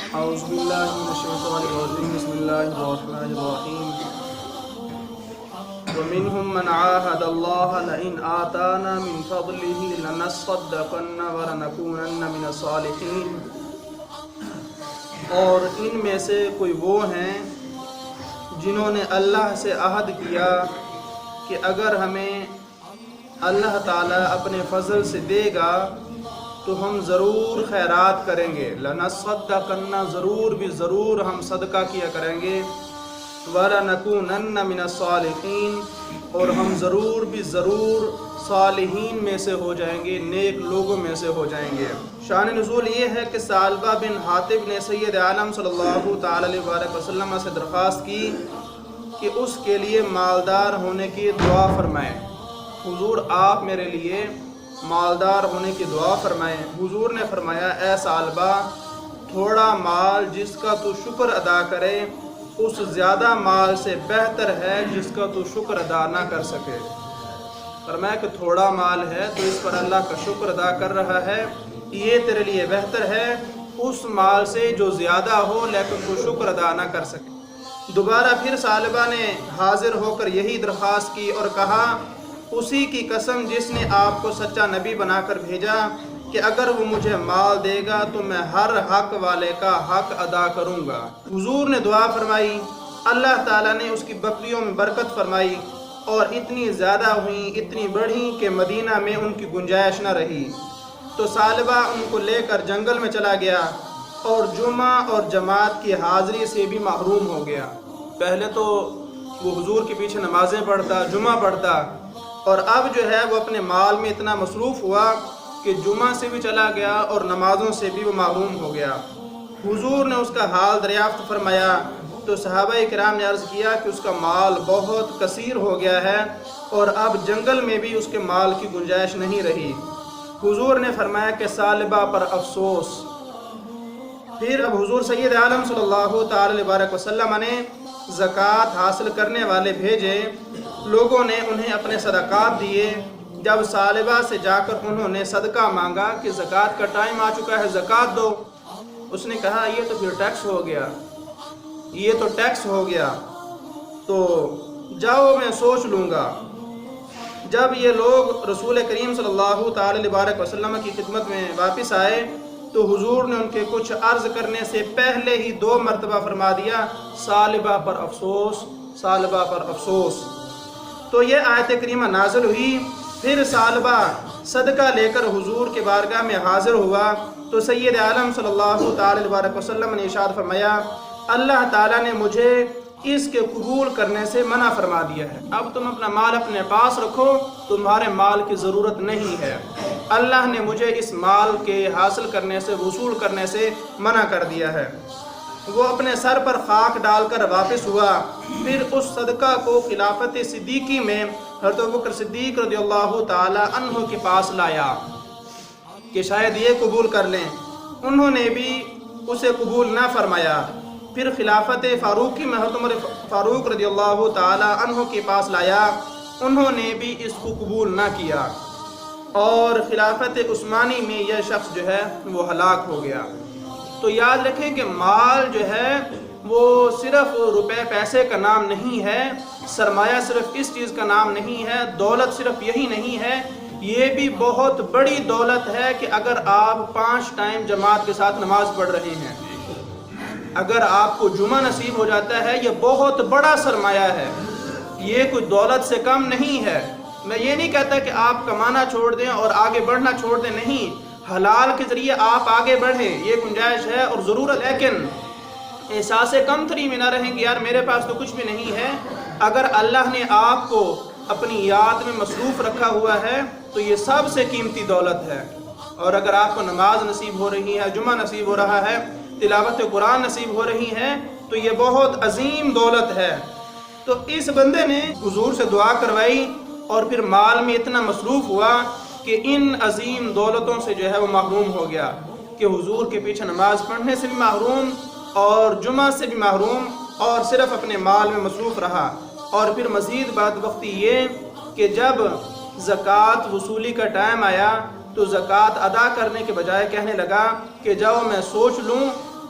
اعوذ باللہ من الشیطان الرجیم بسم اللہ الرحمن الرحیم ومنهم من عاهد الله لئن آتانا من فضله لنصدقن ولنكونن من الصالحین، اور ان میں سے کوئی وہ ہیں جنہوں نے اللہ سے عہد کیا کہ اگر ہمیں اللہ تعالیٰ اپنے فضل سے دے گا تو ہم ضرور خیرات کریں گے، لنصدقن ضرور بھی ضرور ہم صدقہ کیا کریں گے، وَلَنَكُونَنَّ مِنَ الصَّالِحِينَ اور ہم ضرور بھی ضرور صالحین میں سے ہو جائیں گے، نیک لوگوں میں سے ہو جائیں گے۔ شان نزول یہ ہے کہ ثعلبہ بن حاطب نے سید عالم صلی اللہ تعالی علیہ وسلم سے درخواست کی کہ اس کے لیے مالدار ہونے کی دعا فرمائیں۔ حضور آپ میرے لیے مالدار ہونے کی دعا فرمائیں۔ حضور نے فرمایا، اے ثعلبہ، تھوڑا مال جس کا تو شکر ادا کرے اس زیادہ مال سے بہتر ہے جس کا تو شکر ادا نہ کر سکے۔ فرمایا کہ تھوڑا مال ہے تو اس پر اللہ کا شکر ادا کر رہا ہے، یہ تیرے لیے بہتر ہے اس مال سے جو زیادہ ہو لیکن تو شکر ادا نہ کر سکے۔ دوبارہ پھر ثعلبہ نے حاضر ہو کر یہی درخواست کی اور کہا، اسی کی قسم جس نے آپ کو سچا نبی بنا کر بھیجا کہ اگر وہ مجھے مال دے گا تو میں ہر حق والے کا حق ادا کروں گا۔ حضور نے دعا فرمائی، اللہ تعالیٰ نے اس کی بکریوں میں برکت فرمائی اور اتنی زیادہ ہوئیں، اتنی بڑھیں کہ مدینہ میں ان کی گنجائش نہ رہی۔ تو ثعلبہ ان کو لے کر جنگل میں چلا گیا اور جمعہ اور جماعت کی حاضری سے بھی محروم ہو گیا۔ پہلے تو وہ حضور کے پیچھے نمازیں پڑھتا، جمعہ پڑھتا، اور اب جو ہے وہ اپنے مال میں اتنا مصروف ہوا کہ جمعہ سے بھی چلا گیا اور نمازوں سے بھی وہ محروم ہو گیا۔ حضور نے اس کا حال دریافت فرمایا تو صحابہ کرام نے عرض کیا کہ اس کا مال بہت کثیر ہو گیا ہے اور اب جنگل میں بھی اس کے مال کی گنجائش نہیں رہی۔ حضور نے فرمایا کہ ثعلبہ پر افسوس۔ پھر اب حضور سید عالم صلی اللہ تعالی علیہ وسلم نے زکوٰۃ حاصل کرنے والے بھیجے، لوگوں نے انہیں اپنے صدقات دیے۔ جب ثعلبہ سے جا کر انہوں نے صدقہ مانگا کہ زکوٰۃ کا ٹائم آ چکا ہے، زکوٰۃ دو، اس نے کہا یہ تو پھر ٹیکس ہو گیا، یہ تو ٹیکس ہو گیا، تو جاؤ میں سوچ لوں گا۔ جب یہ لوگ رسول کریم صلی اللہ تعالی علیہ وسلم کی خدمت میں واپس آئے تو حضور نے ان کے کچھ عرض کرنے سے پہلے ہی 2 مرتبہ فرما دیا، ثعلبہ پر افسوس، ثعلبہ پر افسوس۔ تو یہ آیت کریمہ نازل ہوئی۔ پھر ثعلبہ صدقہ لے کر حضور کے بارگاہ میں حاضر ہوا تو سید عالم صلی اللہ تعالی علیہ وسلم نے ارشاد فرمایا، اللہ تعالیٰ نے مجھے اس کے قبول کرنے سے منع فرما دیا ہے، اب تم اپنا مال اپنے پاس رکھو، تمہارے مال کی ضرورت نہیں ہے۔ اللہ نے مجھے اس مال کے حاصل کرنے سے، وصول کرنے سے منع کر دیا ہے۔ وہ اپنے سر پر خاک ڈال کر واپس ہوا، پھر اس صدقہ کو خلافت صدیقی میں حضرت ابوبکر صدیق رضی اللہ تعالی عنہ کے پاس لایا کہ شاید یہ قبول کر لیں، انہوں نے بھی اسے قبول نہ فرمایا۔ پھر خلافت فاروقی میں حضرت عمر فاروق رضی اللہ تعالی عنہ کے پاس لایا، انہوں نے بھی اس کو قبول نہ کیا، اور خلافت عثمانی میں یہ شخص جو ہے وہ ہلاک ہو گیا۔ تو یاد رکھیں کہ مال جو ہے وہ صرف روپے پیسے کا نام نہیں ہے، سرمایہ صرف اس چیز کا نام نہیں ہے، دولت صرف یہی نہیں ہے، یہ بھی بہت بڑی دولت ہے کہ اگر آپ 5 ٹائم جماعت کے ساتھ نماز پڑھ رہے ہیں، اگر آپ کو جمعہ نصیب ہو جاتا ہے، یہ بہت بڑا سرمایہ ہے، یہ کوئی دولت سے کم نہیں ہے۔ میں یہ نہیں کہتا کہ آپ کمانا چھوڑ دیں اور آگے بڑھنا چھوڑ دیں، نہیں، حلال کے ذریعے آپ آگے بڑھیں، یہ گنجائش ہے اور ضرورت، لیکن احساس کمتری میں نہ رہیں کہ یار میرے پاس تو کچھ بھی نہیں ہے۔ اگر اللہ نے آپ کو اپنی یاد میں مصروف رکھا ہوا ہے تو یہ سب سے قیمتی دولت ہے، اور اگر آپ کو نماز نصیب ہو رہی ہے، جمعہ نصیب ہو رہا ہے، تلاوت قرآن نصیب ہو رہی ہے، تو یہ بہت عظیم دولت ہے۔ تو اس بندے نے حضور سے دعا کروائی اور پھر مال میں اتنا مصروف ہوا کہ ان عظیم دولتوں سے جو ہے وہ محروم ہو گیا، کہ حضور کے پیچھے نماز پڑھنے سے بھی محروم اور جمعہ سے بھی محروم، اور صرف اپنے مال میں مصروف رہا۔ اور پھر مزید بات وقتی یہ کہ جب زکوٰۃ وصولی کا ٹائم آیا تو زکوٰۃ ادا کرنے کے بجائے کہنے لگا کہ جاؤ میں سوچ لوں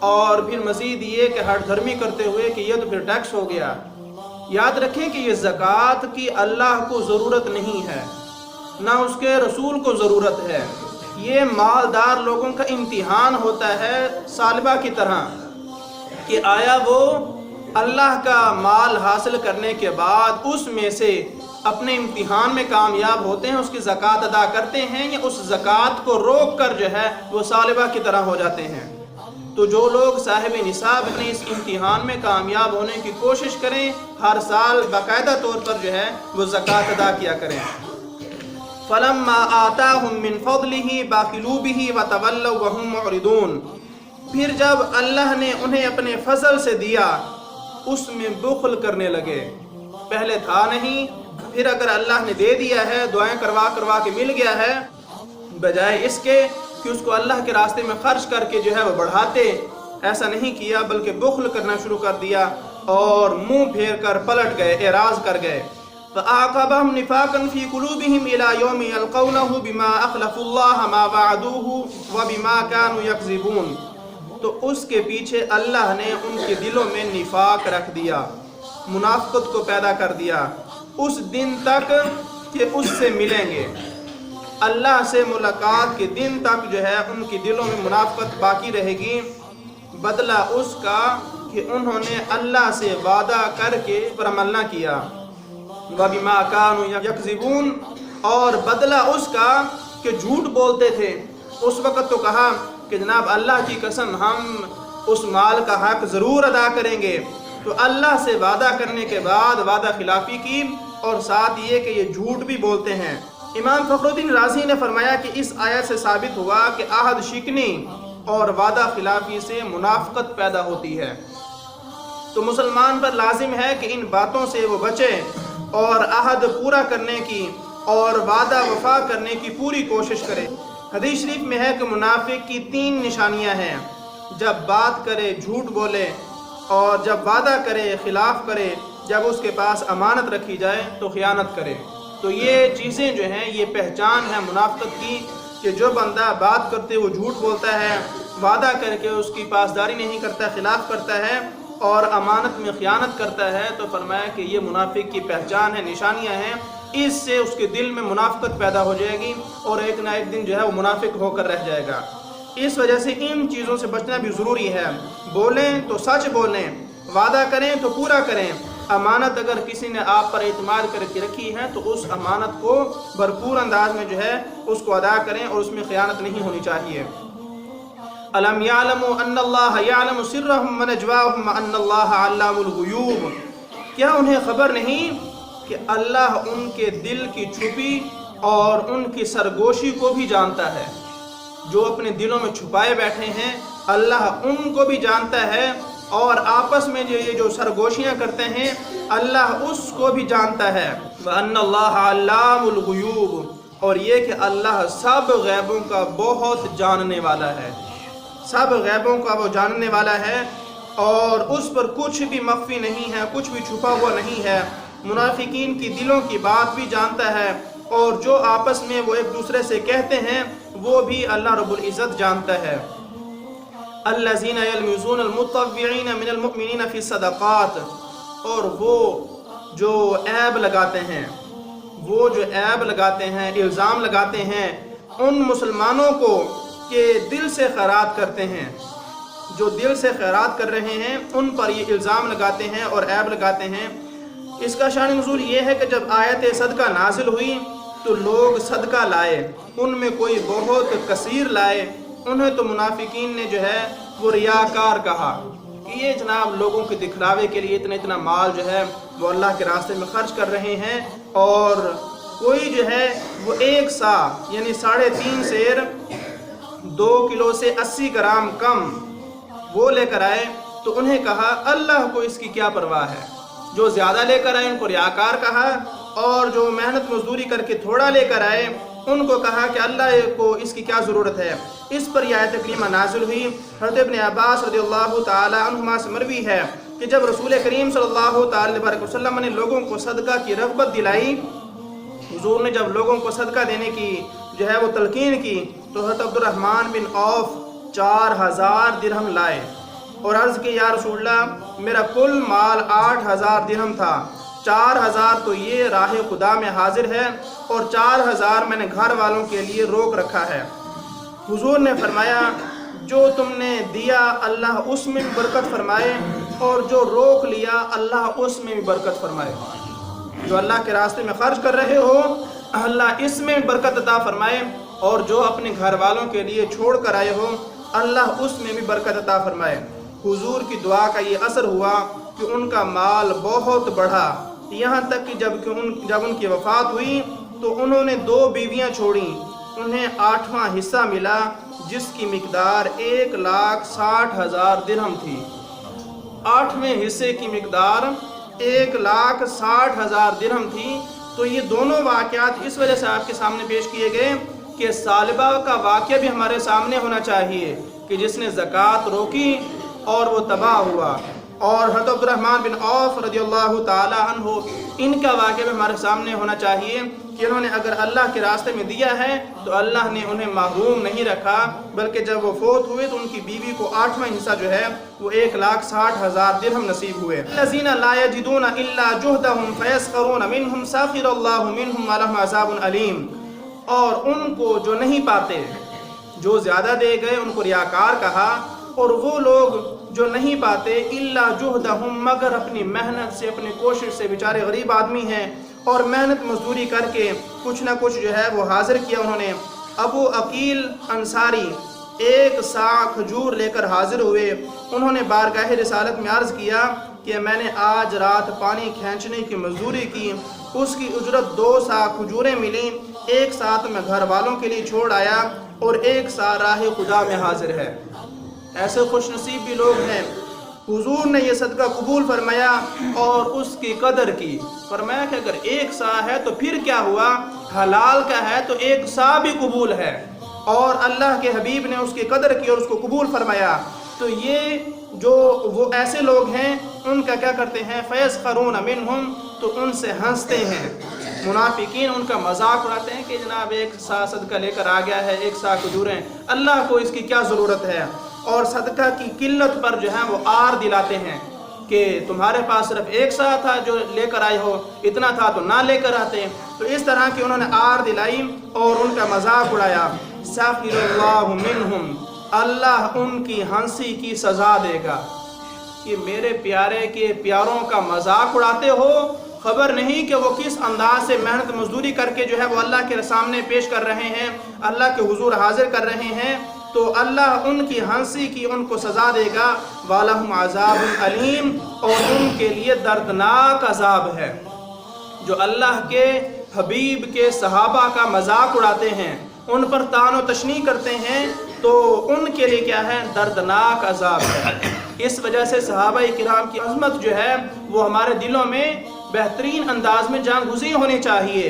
اور پھر مزید یہ کہ ہٹ دھرمی کرتے ہوئے کہ یہ تو پھر ٹیکس ہو گیا۔ یاد رکھیں کہ یہ زکوٰۃ کی اللہ کو ضرورت نہیں ہے، نہ اس کے رسول کو ضرورت ہے، یہ مالدار لوگوں کا امتحان ہوتا ہے سالبہ کی طرح کہ آیا وہ اللہ کا مال حاصل کرنے کے بعد اس میں سے اپنے امتحان میں کامیاب ہوتے ہیں، اس کی زکوٰۃ ادا کرتے ہیں، یا اس زکوٰۃ کو روک کر جو ہے وہ سالبہ کی طرح ہو جاتے ہیں۔ تو جو لوگ صاحب نصاب اپنے اس امتحان میں کامیاب ہونے کی کوشش کریں، ہر سال باقاعدہ طور پر جو ہے وہ زکوٰۃ ادا کیا کریں۔ فَلَمَّا آتَاهُم مِّن فَضْلِهِ بَخِلُوا بِهِ وَتَوَلَّوْا وَهُم مُّعْرِضُونَ، پھر جب اللہ نے انہیں اپنے فضل سے دیا اس میں بخل کرنے لگے۔ پہلے تھا نہیں، پھر اگر اللہ نے دے دیا ہے، دعائیں کروا کے مل گیا ہے، بجائے اس کے کہ اس کو اللہ کے راستے میں خرچ کر کے جو ہے وہ بڑھاتے، ایسا نہیں کیا بلکہ بخل کرنا شروع کر دیا اور منہ پھیر کر پلٹ گئے، اعراض کر گئے۔ فَأَعْقَبَهُمْ نِفَاقًا فِي قُلُوبِهِمْ إِلَى يَوْمِ يَلْقَوْنَهُ بِمَا أَخْلَفُوا اللَّهَ مَا وَعَدُوهُ وَبِمَا كَانُوا يَكْذِبُونَ، تو اس کے پیچھے اللہ نے ان کے دلوں میں نفاق رکھ دیا، منافقت کو پیدا کر دیا، اس دن تک کہ اس سے ملیں گے، اللہ سے ملاقات کے دن تک جو ہے ان کی دلوں میں منافقت باقی رہے گی، بدلہ اس کا کہ انہوں نے اللہ سے وعدہ کر کے پر عمل نہ کیا، وَبِمَا كَانُوا يَكْذِبُونَ، اور بدلہ اس کا کہ جھوٹ بولتے تھے۔ اس وقت تو کہا کہ جناب اللہ کی قسم ہم اس مال کا حق ضرور ادا کریں گے، تو اللہ سے وعدہ کرنے کے بعد وعدہ خلافی کی، اور ساتھ یہ کہ یہ جھوٹ بھی بولتے ہیں۔ امام فخر الدین رازی نے فرمایا کہ اس آیت سے ثابت ہوا کہ عہد شکنی اور وعدہ خلافی سے منافقت پیدا ہوتی ہے، تو مسلمان پر لازم ہے کہ ان باتوں سے وہ بچے اور عہد پورا کرنے کی اور وعدہ وفا کرنے کی پوری کوشش کرے۔ حدیث شریف میں ہے کہ منافق کی 3 نشانیاں ہیں، جب بات کرے جھوٹ بولے، اور جب وعدہ کرے خلاف کرے، جب اس کے پاس امانت رکھی جائے تو خیانت کرے۔ تو یہ چیزیں جو ہیں یہ پہچان ہے منافقت کی، کہ جو بندہ بات کرتے وہ جھوٹ بولتا ہے، وعدہ کر کے اس کی پاسداری نہیں کرتا، خلاف کرتا ہے، اور امانت میں خیانت کرتا ہے، تو فرمایا کہ یہ منافق کی پہچان ہے، نشانیاں ہیں، اس سے اس کے دل میں منافقت پیدا ہو جائے گی اور ایک نہ ایک دن جو ہے وہ منافق ہو کر رہ جائے گا۔ اس وجہ سے ان چیزوں سے بچنا بھی ضروری ہے، بولیں تو سچ بولیں، وعدہ کریں تو پورا کریں، امانت اگر کسی نے آپ پر اعتماد کر کے رکھی ہے تو اس امانت کو بھرپور انداز میں جو ہے اس کو ادا کریں، اور اس میں خیانت نہیں ہونی چاہیے۔ أَلَمْ يَعْلَمُوا أَنَّ اللَّهَ يَعْلَمُ سِرَّهُمْ وَنَجْوَاهُمْ وَأَنَّ اللَّهَ عَلَّامُ الْغُيُوبِ، کیا انہیں خبر نہیں کہ اللہ ان کے دل کی چھپی اور ان کی سرگوشی کو بھی جانتا ہے؟ جو اپنے دلوں میں چھپائے بیٹھے ہیں اللہ ان کو بھی جانتا ہے، اور آپس میں یہ جو سرگوشیاں کرتے ہیں اللہ اس کو بھی جانتا ہے۔ وَأَنَّ اللَّهَ عَلَّامُ الْغُيُوبِ، اور یہ کہ اللہ سب غیبوں کا بہت جاننے والا ہے، سب غیبوں کا وہ جاننے والا ہے، اور اس پر کچھ بھی مخفی نہیں ہے، کچھ بھی چھپا ہوا نہیں ہے۔ منافقین کی دلوں کی بات بھی جانتا ہے، اور جو آپس میں وہ ایک دوسرے سے کہتے ہیں وہ بھی اللہ رب العزت جانتا ہے۔ الذین یلمزون المطوعین من المؤمنین فی الصدقات، اور وہ جو عیب لگاتے ہیں، وہ جو عیب لگاتے ہیں، الزام لگاتے ہیں ان مسلمانوں کو کہ دل سے خیرات کرتے ہیں، جو دل سے خیرات کر رہے ہیں ان پر یہ الزام لگاتے ہیں اور عیب لگاتے ہیں۔ اس کا شان نزول یہ ہے کہ جب آیت صدقہ نازل ہوئی تو لوگ صدقہ لائے، ان میں کوئی بہت کثیر لائے، انہیں تو منافقین نے جو ہے وہ ریاکار کہا کہ یہ جناب لوگوں کے دکھلاوے کے لیے اتنا مال جو ہے وہ اللہ کے راستے میں خرچ کر رہے ہیں، اور کوئی جو ہے وہ 1 سا یعنی 3.5 سیر 2 کلو سے 80 گرام کم وہ لے کر آئے، تو انہیں کہا اللہ کو اس کی کیا پرواہ ہے۔ جو زیادہ لے کر آئے ان کو ریاکار کہا، اور جو محنت مزدوری کر کے تھوڑا لے کر آئے ان کو کہا کہ اللہ کو اس کی کیا ضرورت ہے۔ اس پر یہ آیت کریمہ نازل ہوئی۔ حضرت ابن عباس رضی اللہ تعالی عنہما سے مروی ہے کہ جب رسول کریم صلی اللہ تعالی علیہ وسلم نے لوگوں کو صدقہ کی رغبت دلائی، حضور نے جب لوگوں کو صدقہ دینے کی جو ہے وہ تلقین کی، تو حضرت عبد الرحمن بن عوف 4000 درہم لائے، اور عرض کی یا رسول اللہ میرا کل مال 8000 درہم تھا، 4000 تو یہ راہ خدا میں حاضر ہے اور 4000 میں نے گھر والوں کے لیے روک رکھا ہے۔ حضور نے فرمایا جو تم نے دیا اللہ اس میں بھی برکت فرمائے اور جو روک لیا اللہ اس میں بھی برکت فرمائے۔ جو اللہ کے راستے میں خرچ کر رہے ہو اللہ اس میں برکت عطا فرمائے، اور جو اپنے گھر والوں کے لیے چھوڑ کر آئے ہو اللہ اس میں بھی برکت عطا فرمائے۔ حضور کی دعا کا یہ اثر ہوا کہ ان کا مال بہت بڑھا، یہاں تک کہ جب ان کی وفات ہوئی تو انہوں نے 2 بیویاں چھوڑیں، انہیں 8واں حصہ ملا جس کی مقدار 1,60,000 درہم تھی۔ 8ویں حصے کی مقدار 1,60,000 درہم تھی۔ تو یہ دونوں واقعات اس وجہ سے آپ کے سامنے پیش کیے گئے کہ ثعلبہ کا واقعہ بھی ہمارے سامنے ہونا چاہیے کہ جس نے زکوٰۃ روکی اور وہ تباہ ہوا، اور حضرت عبدالرحمن بن عوف رضی اللہ تعالی عنہ ان کا واقعہ بھی ہمارے سامنے ہونا چاہیے کہ انہوں نے اگر اللہ کے راستے میں دیا ہے تو اللہ نے انہیں محروم نہیں رکھا، بلکہ جب وہ فوت ہوئے تو ان کی بیوی کو 8واں حصہ جو ہے وہ 1,60,000 درہم نصیب ہوئے۔ الذین لا یجدون الا جہدہم فیسخرون منہم سخر اللہ منہم ولہم عذاب علیم، اور ان کو جو نہیں پاتے، جو زیادہ دے گئے ان کو ریاکار کہا، اور وہ لوگ جو نہیں پاتے الا جہدہم مگر اپنی محنت سے اپنی کوشش سے، بیچارے غریب آدمی ہیں اور محنت مزدوری کر کے کچھ نہ کچھ جو ہے وہ حاضر کیا انہوں نے۔ ابو عقیل انصاری 1 سا کھجور لے کر حاضر ہوئے، انہوں نے بارگاہ رسالت میں عرض کیا کہ میں نے آج رات پانی کھینچنے کی مزدوری کی، اس کی اجرت 2 سا کھجوریں ملیں، 1 سا تو میں گھر والوں کے لیے چھوڑ آیا اور 1 سا راہ خدا میں حاضر ہے۔ ایسے خوش نصیب بھی لوگ ہیں۔ حضور نے یہ صدقہ قبول فرمایا اور اس کی قدر کی، فرمایا کہ اگر 1 سا ہے تو پھر کیا ہوا، حلال کا ہے تو 1 سا بھی قبول ہے، اور اللہ کے حبیب نے اس کی قدر کی اور اس کو قبول فرمایا۔ تو یہ جو وہ ایسے لوگ ہیں ان کا کیا کرتے ہیں، فیسخرون منہم، تو ان سے ہنستے ہیں۔ منافقین ان کا مذاق اڑاتے ہیں کہ جناب 1 سا صدقہ لے کر آ گیا ہے، 1 سا کھجوریں، اللہ کو اس کی کیا ضرورت ہے، اور صدقہ کی قلت پر جو ہے وہ آر دلاتے ہیں کہ تمہارے پاس صرف 1 سا تھا جو لے کر آئے ہو، اتنا تھا تو نہ لے کر آتے۔ تو اس طرح کی انہوں نے آر دلائی اور ان کا مذاق اڑایا۔ سخر اللہ منہم، اللہ ان کی ہنسی کی سزا دے گا کہ میرے پیارے کے پیاروں کا مذاق اڑاتے ہو، خبر نہیں کہ وہ کس انداز سے محنت مزدوری کر کے جو ہے وہ اللہ کے سامنے پیش کر رہے ہیں، اللہ کے حضور حاضر کر رہے ہیں، تو اللہ ان کی ہنسی کی ان کو سزا دے گا۔ وَلَهُمْ عَذَابٌ عَلِيمٌ، اور ان کے لیے دردناک عذاب ہے۔ جو اللہ کے حبیب کے صحابہ کا مذاق اڑاتے ہیں، ان پر طعن و تشنیع کرتے ہیں، تو ان کے لیے کیا ہے، دردناک عذاب ہے۔ اس وجہ سے صحابہ کرام کی عظمت جو ہے وہ ہمارے دلوں میں بہترین انداز میں جان گزین ہونی چاہیے،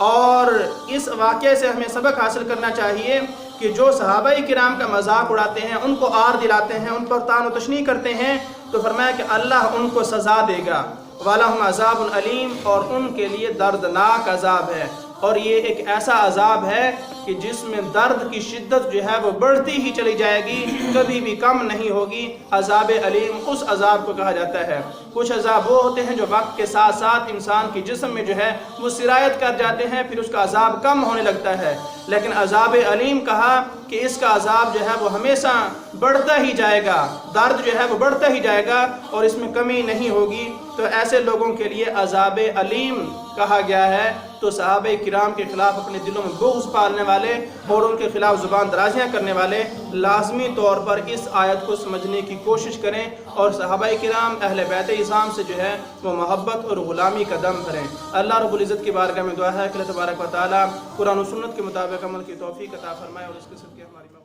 اور اس واقعے سے ہمیں سبق حاصل کرنا چاہیے کہ جو صحابہ کرام کا مذاق اڑاتے ہیں، ان کو آر دلاتے ہیں، ان پر طعن و تشنیع کرتے ہیں، تو فرمایا کہ اللہ ان کو سزا دے گا۔ وَلَهُمْ عَذَابٌ عَلِيمٌ، اور ان کے لیے دردناک عذاب ہے۔ اور یہ ایک ایسا عذاب ہے کہ جس میں درد کی شدت جو ہے وہ بڑھتی ہی چلی جائے گی، کبھی بھی کم نہیں ہوگی۔ عذاب علیم اس عذاب کو کہا جاتا ہے۔ کچھ عذاب وہ ہوتے ہیں جو وقت کے ساتھ ساتھ انسان کی جسم میں جو ہے وہ سرایت کر جاتے ہیں، پھر اس کا عذاب کم ہونے لگتا ہے، لیکن عذاب علیم کہا کہ اس کا عذاب جو ہے وہ ہمیشہ بڑھتا ہی جائے گا، درد جو ہے وہ بڑھتا ہی جائے گا اور اس میں کمی نہیں ہوگی۔ تو ایسے لوگوں کے لیے عذاب علیم کہا گیا ہے۔ تو صحابہ کرام کے خلاف اپنے دلوں میں بغض پالنے والے اور ان کے خلاف زبان درازیاں کرنے والے لازمی طور پر اس آیت کو سمجھنے کی کوشش کریں، اور صحابہ کرام اہل بیت اعظام سے جو ہے وہ محبت اور غلامی کا دم بھریں۔ اللہ رب العزت کی بارگاہ میں دعا ہے کہ اللہ تبارک و تعالی قرآن و سنت کے مطابق عمل کی توفیق عطا فرمائے اور اس کے صدقے ہماری